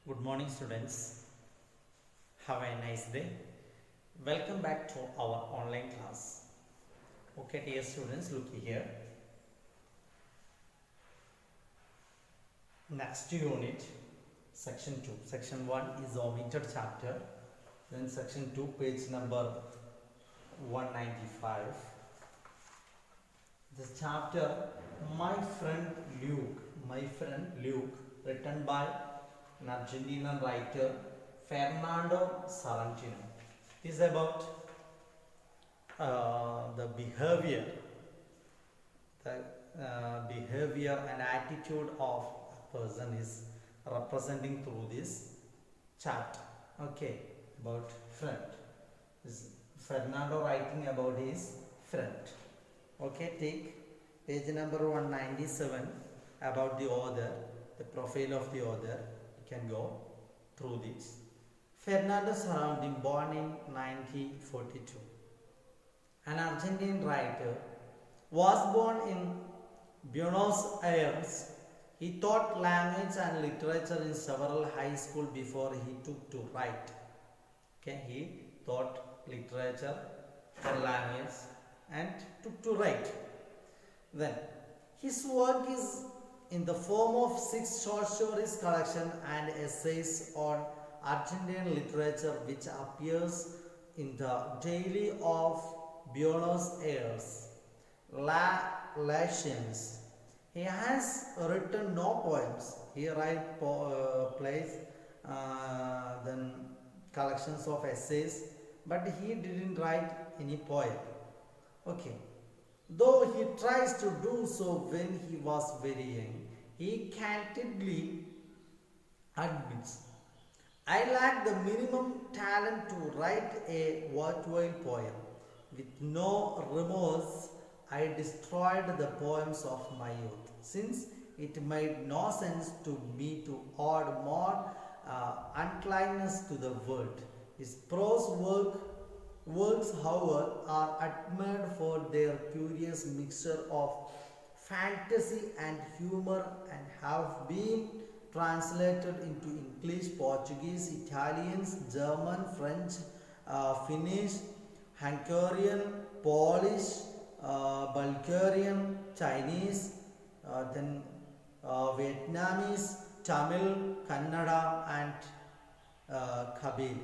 Good morning, students. Have a nice day. Welcome back to our online class. Okay, dear students, look here. Next unit, section 2. Section 1 is omitted chapter. Then section 2, page number 195. The chapter My Friend Luke, written by an Argentinian writer, Fernando Sorrentino. It is about the behavior and attitude of a person is representing through this chapter. Okay, about friend. Is Fernando writing about his friend. Okay, take page number 197 about the author, the profile of the author. You can go through this. Fernando Sorrentino, born in 1942, an Argentine writer, was born in Buenos Aires. He taught language and literature in several high schools before he took to write. Okay, he taught literature and language and took to write. Then his work is in the form of 6 short stories collection and essays on Argentine literature, which appears in the Daily of Buenos Aires, La Naciones. He has written no poems. He writes plays, then collections of essays, but he didn't write any poem. Okay. Though he tries to do so when he was very young, he candidly admits, I lack the minimum talent to write a worthwhile poem. With no remorse, I destroyed the poems of my youth, since it made no sense to me to add more uncleanness to the world. His prose works, however, are admired for their curious mixture of fantasy and humor and have been translated into English, Portuguese, Italian, German, French, Finnish, Hungarian, Polish, Bulgarian, Chinese, then Vietnamese, Tamil, Kannada, and Kabyle.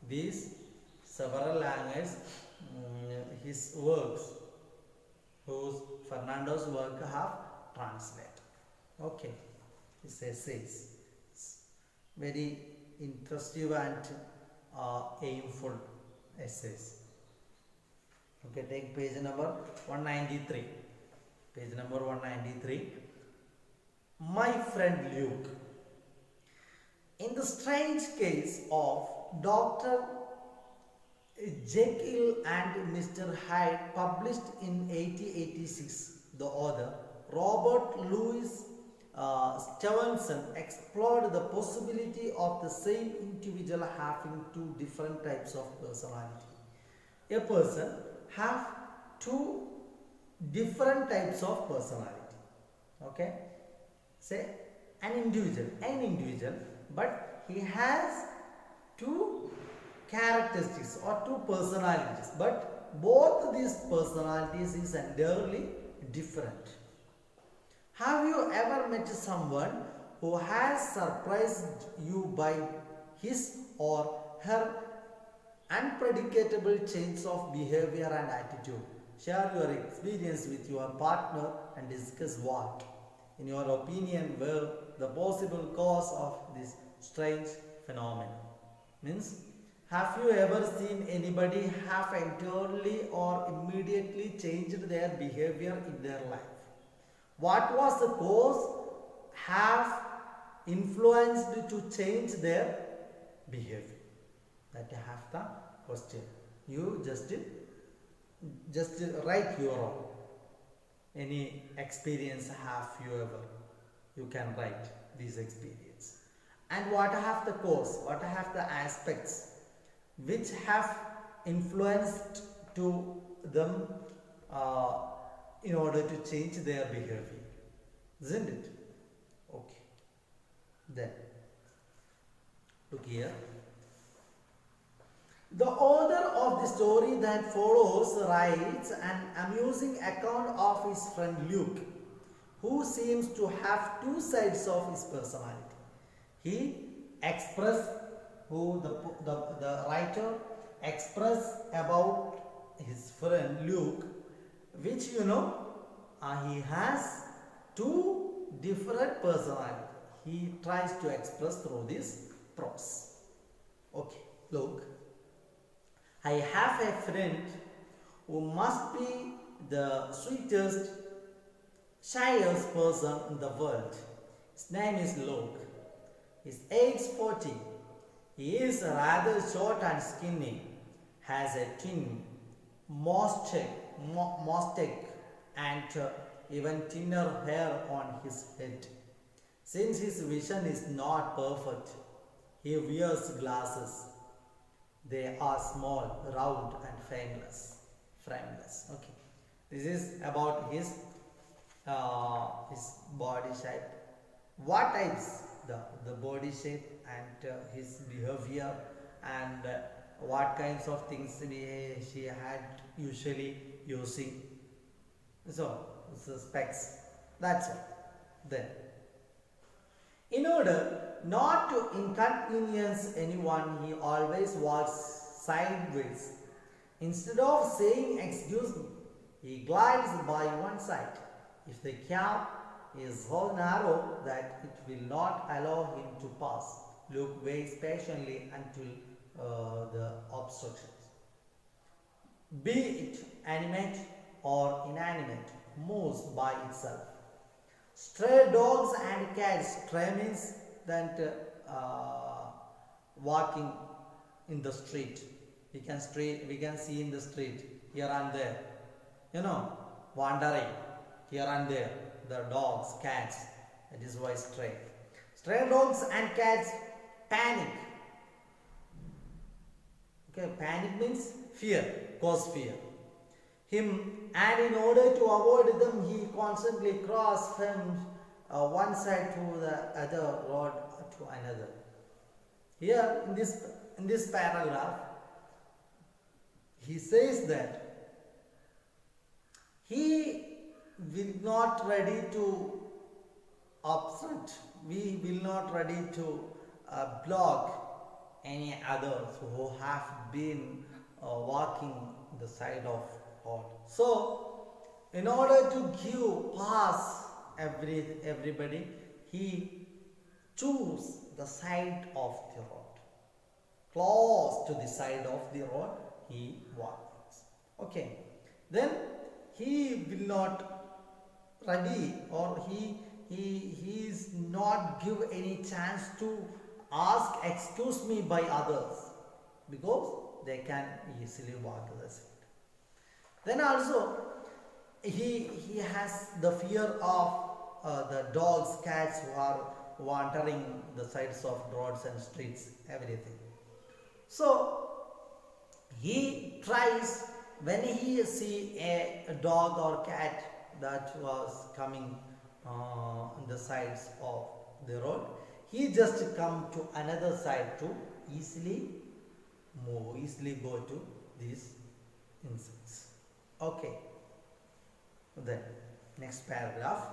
These several languages, his works, whose Fernando's work have translated. Okay, his essays, very interesting and aimful essays. Okay, take page number 193. Page number 193. My Friend Luke. In the strange case of Dr. Jekyll and Mr. Hyde, published in 1886, the author Robert Louis Stevenson explored the possibility of the same individual having 2 different types of personality. A person have 2 different types of personality. Okay, say an individual, but he has 2 characteristics or 2 personalities, but both these personalities is entirely different. Have you ever met someone who has surprised you by his or her unpredictable change of behavior and attitude? Share your experience with your partner and discuss what, in your opinion, were the possible cause of this strange phenomenon. Means, have you ever seen anybody have entirely or immediately changed their behavior in their life? What was the cause have influenced to change their behavior? That you have the question. You just write your own. Any experience have you ever? You can write this experience. And what have the cause? What have the aspects which have influenced to them in order to change their behavior? Isn't it? Okay. Then Look here. The author of the story that follows writes an amusing account of his friend Luke, who seems to have two sides of his personality. He expressed, the writer expressed about his friend Luke, which he has two different personalities. He tries to express through this prose. Okay, look. I have a friend who must be the sweetest, shyest person in the world. His name is Luke. His age 40. He is rather short and skinny, has a thin mustache and even thinner hair on his head. Since his vision is not perfect, he wears glasses. They are small, round, and frameless. Okay, this is about his body shape. What types the body shape and his behavior and what kinds of things she had usually using. So specs. That's all. Then, in order not to inconvenience anyone, he always walks sideways. Instead of saying excuse me, he glides by one side. If the cab is so narrow that it will not allow him to pass, Luke waits patiently until the obstructions, be it animate or inanimate, moves by itself. Stray dogs and cats, stray means that walking in the street. We can see in the street here and there, wandering here and there. The dogs, cats. That is why stray. Stray dogs and cats panic. Okay, panic means fear, cause fear. Him, and in order to avoid them, he constantly crosses from one side to the other road to another. Here in this paragraph, he says that he will not ready to obstruct. We will not ready to block any others who have been walking the side of road. So, in order to give pass everybody, he choose the side of the road. Close to the side of the road, he walks. Okay. Then he will not ready, or he is not give any chance to ask excuse me by others, because they can easily walk the side. Then also he has the fear of the dogs, cats who are wandering the sides of roads and streets, everything. So he tries, when he see a dog or cat that was coming on the sides of the road, he just come to another side to easily go to these insects. Okay. Then next paragraph.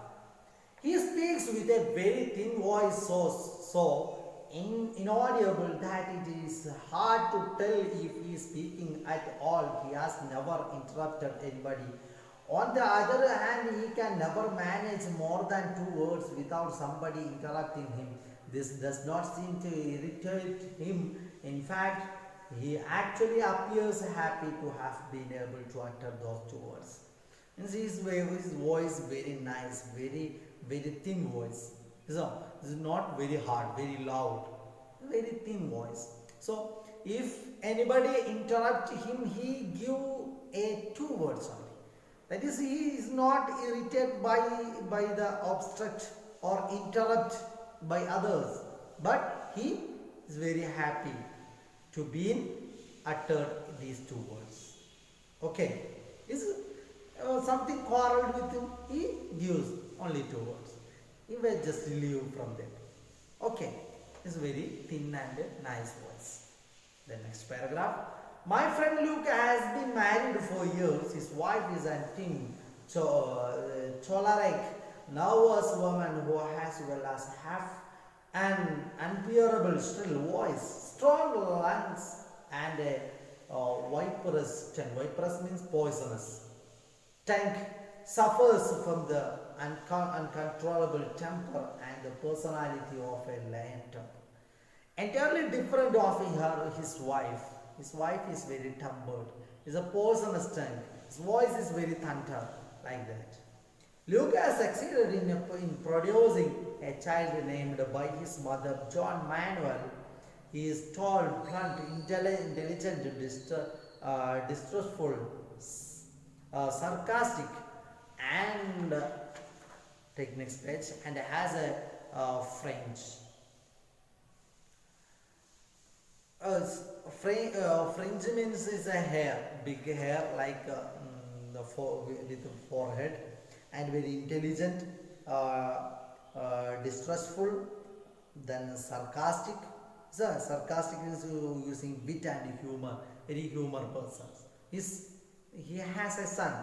He speaks with a very thin voice, so inaudible that it is hard to tell if he is speaking at all. He has never interrupted anybody. On the other hand, he can never manage more than 2 words without somebody interrupting him. This does not seem to irritate him. In fact, he actually appears happy to have been able to utter those 2 words. And his voice very nice, very thin voice. So this is not very hard, very loud, very thin voice. So if anybody interrupt him, he give a 2 words only. That is, he is not irritated by the obstruct or interrupt by others, but he is very happy to be uttered these 2 words. Okay, is something quarreled with him, he gives only 2 words. He will just leave from there. Okay, Is very thin and nice voice. The next paragraph. My friend Luke has been married for years. His wife is a teen choleric, nervous woman who has well as half an unbearable shrill voice, strong lungs, and a viperous tongue. Viperous means poisonous. Tank suffers from the uncontrollable temper and the personality of a lion temper. Entirely different of his wife. His wife is very tempered. Is a poisonous tongue. His voice is very thunder, like that. Luke has succeeded in producing a child named by his mother, John Manuel. He is tall, blunt, intelligent, distrustful, sarcastic, and take next page, and has a French. Fringe means is a hair, big hair like with the forehead, and very intelligent, distrustful, then sarcastic. So sarcastic is using wit and humor, very humor person. He has a son.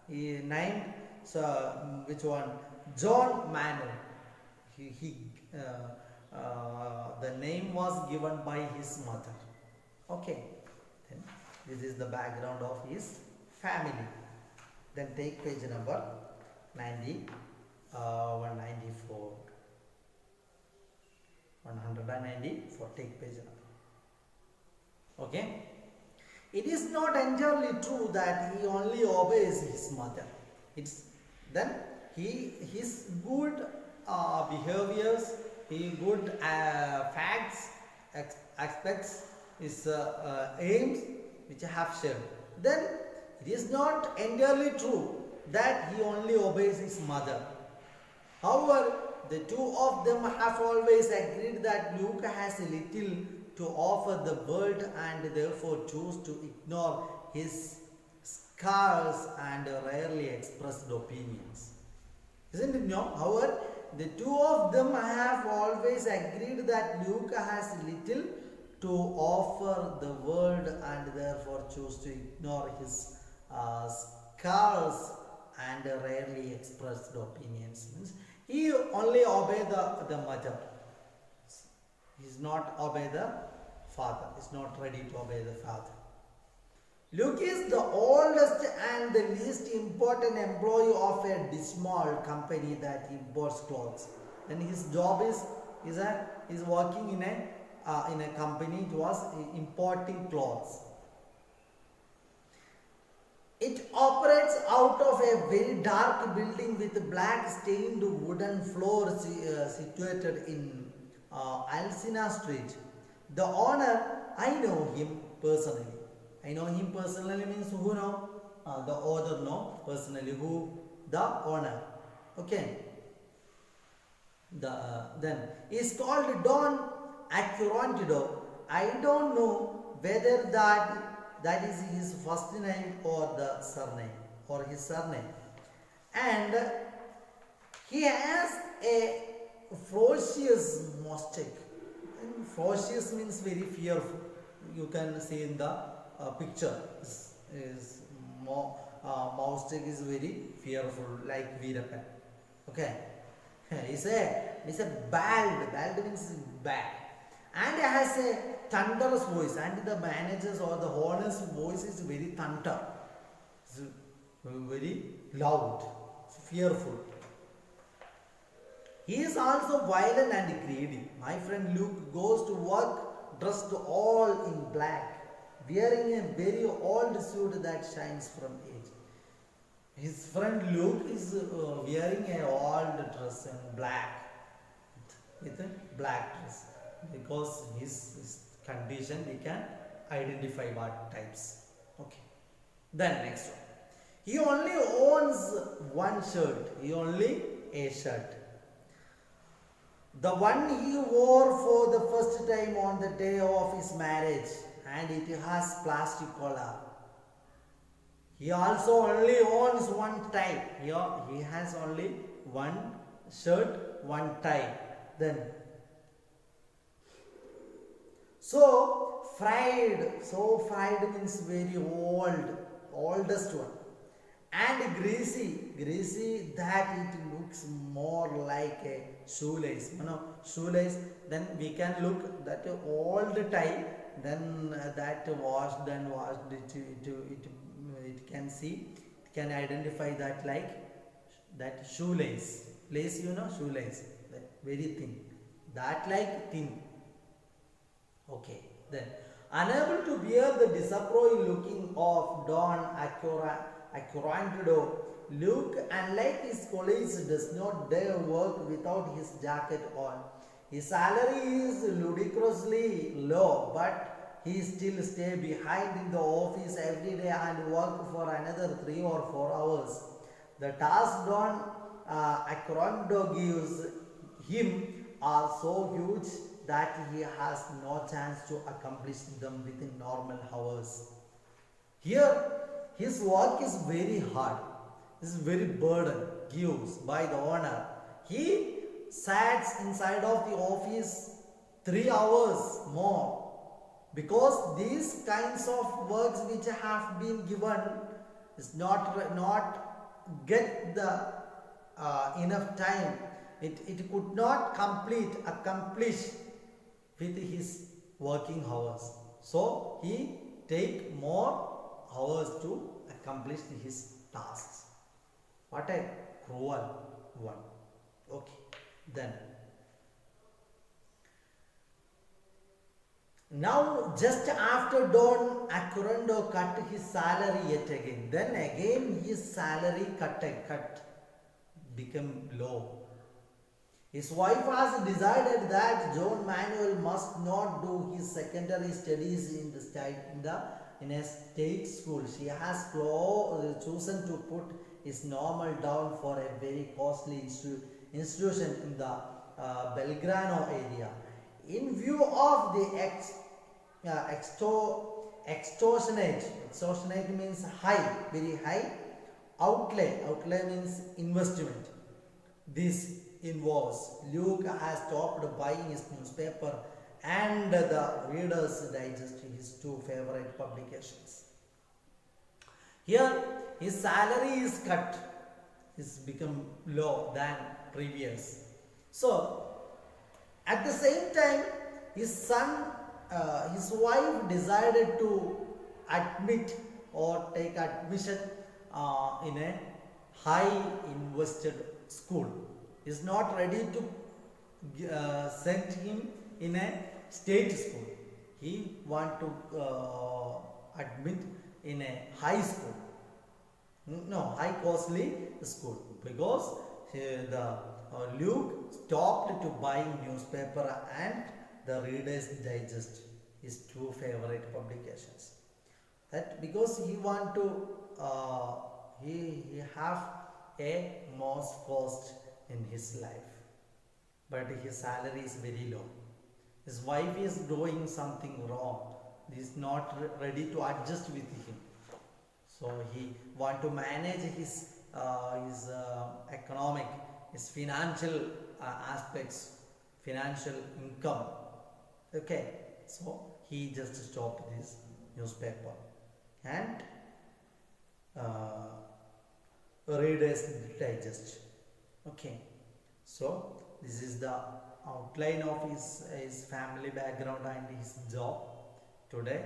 He named which one? John Manuel. The name was given by his mother. Okay. Then this is the background of his family. Then take page number 194. 194. Take page number. Okay. It is not entirely true that he only obeys his mother. It's then his good behaviors, his good facts, aspects, his aims which I have shared. Then it is not entirely true that he only obeys his mother. However, the two of them have always agreed that Luke has little to offer the world and therefore choose to ignore his scarce and rarely expressed opinions. Isn't it no? However, the two of them have always agreed that Luke has little to offer the world and therefore choose to ignore his scarce and rarely expressed opinions. Means he only obey the mother. He is not obey the father. He is not ready to obey the father. Luke is the oldest and the least important employee of a dismal company that imports clothes. And his job is working in a company. It was importing clothes. It operates out of a very dark building with black stained wooden floor situated in Alcina Street. The owner, I know him personally. I know him personally means who know? The owner know personally who? The owner. Okay. Then is called Don Accurantido. I don't know whether that is his first name or the surname or his surname. And he has a ferocious mustache. And ferocious means very fearful. You can see in the picture. His mustache is very fearful, like Veerappan. Okay. He's a bald. Bald means bad. And he has a thunderous voice, and the manager's or the owner's voice is very thunder. It's very loud, fearful. He is also violent and greedy. My friend Luke goes to work dressed all in black, wearing a very old suit that shines from age. His friend Luke is wearing a old dress in black, with a black dress. Because his condition we can identify what types. Okay. Then next one. He only owns one shirt. He only a shirt. The one he wore for the first time on the day of his marriage, and it has plastic collar. He also only owns one tie. Here he has only one shirt, one tie. Then So fried means very oldest one. And greasy that it looks more like a shoelace, shoelace. Then we can look that all the time, then that washed and washed, it can see, it can identify that like that shoelace, shoelace, that very thin, that like thin. Okay, then unable to bear the disappointing looking of Don Accurantado, Luke, unlike his colleagues, does not dare work without his jacket on. His salary is ludicrously low, but he still stays behind in the office every day and work for another 3 or 4 hours. The task Don Accurantado gives him are so huge that he has no chance to accomplish them within normal hours. Here, his work is very hard, is very burden gives by the owner. He sat inside of the office 3 hours more because these kinds of works which have been given is not get the enough time. It could not accomplish with his working hours. So he take more hours to accomplish his tasks. What a cruel one. Okay, then now just after Don Accurando cut his salary yet again, then again his salary cut become low. His wife has decided that John Manuel must not do his secondary studies in a state school. She has chosen to put his normal down for a very costly institution in the Belgrano area. In view of the extortionate means high, very high, outlay means investment. This involves Luke has stopped buying his newspaper and the Reader's Digest, his two favorite publications. Here his salary is cut, is become low than previous. So at the same time his wife decided to admit or take admission in a high invested school. Is not ready to send him in a state school. He want to admit in a high school, high costly school, because Luke stopped to buy newspaper and the Reader's Digest, his two favorite publications. That because he want to he have a most cost in his life, but his salary is very low. His wife is doing something wrong. He is not ready to adjust with him. So he want to manage his economic, his financial aspects, financial income. Okay, so he just stopped this newspaper and Reader's Digest. Okay, so this is the outline of his family background and his job today.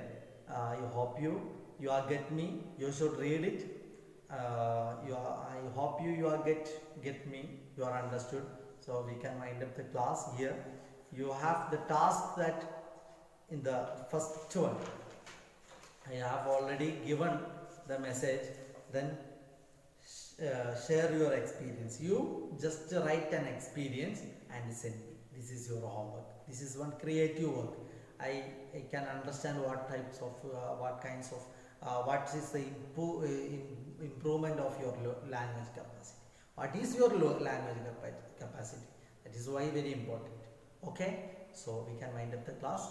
I hope you are get me. You should read it. I hope you are get me. You are understood. So we can wind up the class here. You have the task that in the first one I have already given the message. Then share your experience. You just write an experience and send me. This is your homework. This is one creative work. I can understand what types of what kinds of what is the improvement of your language capacity. What is your language capacity? That is why very important. Okay, so we can wind up the class.